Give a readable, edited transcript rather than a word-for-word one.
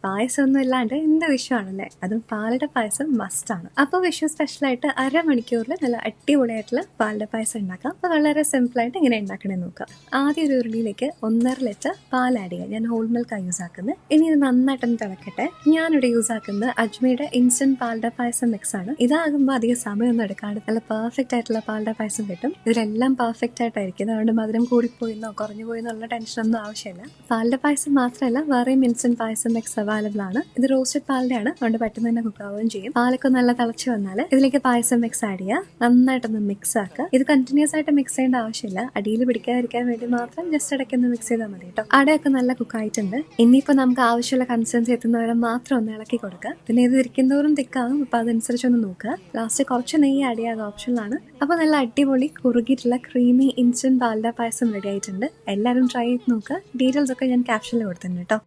പായസം ഒന്നും ഇല്ലാണ്ട് എന്ത് വിഷുവാണല്ലേ, അതും പാലട പായസം മസ്റ്റ് ആണ്. അപ്പോൾ വിഷു സ്പെഷ്യലായിട്ട് അരമണിക്കൂറിൽ നല്ല അടിപൊളിയായിട്ടുള്ള പാലട പായസം ഉണ്ടാക്കാം. അപ്പോൾ വളരെ സിമ്പിൾ ആയിട്ട് ഇങ്ങനെ ഉണ്ടാക്കണമെന്ന് നോക്കാം. ആദ്യം ഒരു ഉരുളിയിലേക്ക് 1.5 ലിറ്റർ പാൽ ആഡ് ചെയ്യുക. ഞാൻ ഹോൾ മിൽക്കാണ് യൂസ് ആക്കുന്നത്. ഇനി ഇത് നന്നായിട്ടൊന്ന് തിളക്കട്ടെ. ഞാനിവിടെ യൂസ് ആക്കുന്നത് അജ്മയുടെ ഇൻസ്റ്റന്റ് പാലട പായസം മിക്സ് ആണ്. ഇതാകുമ്പോൾ അധികം സമയമൊന്നും എടുക്കാണ്ട് നല്ല പെർഫെക്റ്റ് ആയിട്ടുള്ള പാലട പായസം കിട്ടും. ഇതിലെല്ലാം പെർഫെക്റ്റ് ആയിട്ടായിരിക്കും. അതുകൊണ്ട് മധുരം കൂടിപ്പോയിന്നോ കുറഞ്ഞു പോയിന്നുള്ള ടെൻഷനൊന്നും ആവശ്യമില്ല. പാലട പായസം മാത്രമല്ല വേറെയും ഇൻസ്റ്റന്റ് പായസം മിക്സ് അവൈലബിൾ ആണ്. ഇത് റോസ്റ്റഡ് പാലടയാണ്, അതുകൊണ്ട് പെട്ടെന്ന് തന്നെ കുക്ക് ആവുകയും ചെയ്യും. പാലൊക്കെ നല്ല തിളച്ച് വന്നാൽ ഇതിലേക്ക് പായസം മിക്സ് ആഡ് ചെയ്യുക. നന്നായിട്ടൊന്ന് മിക്സ് ആക്കുക. ഇത് കണ്ടിന്യൂസ് ആയിട്ട് മിക്സ് ചെയ്യേണ്ട ആവശ്യമില്ല. അടിയിൽ പിടിക്കാതിരിക്കാൻ വേണ്ടി മാത്രം ജസ്റ്റ് ഇടയ്ക്കൊന്ന് മിക്സ് ചെയ്താൽ മതി കേട്ടോ. അടയൊക്കെ നല്ല കുക്കായിട്ടുണ്ട്. ഇനിയിപ്പോൾ നമുക്ക് ആവശ്യമുള്ള കൺസിസ്റ്റൻസി എത്തുന്നവരെ മാത്രം ഒന്ന് ഇളക്കി കൊടുക്കുക. പിന്നെ ഇത് ഇരിക്കുന്നതോറും തിക്കാവും. അപ്പോൾ അതനുസരിച്ചൊന്ന് നോക്കുക. ലാസ്റ്റ് കുറച്ച് നെയ്യ് ആഡ് ചെയ്യാതെ ഓപ്ഷനിലാണ്. അപ്പോൾ നല്ല അടിപൊളി കുറുകിയിട്ടുള്ള ക്രീമി ഇൻസ്റ്റന്റ് പാലട പായസം റെഡി ആയിട്ടുണ്ട്. എല്ലാവരും ട്രൈ ചെയ്ത് നോക്കുക. ഡീറ്റെയിൽസ് ഒക്കെ ഞാൻ ക്യാപ്ഷനിൽ കൊടുത്തിട്ടുണ്ട് കേട്ടോ.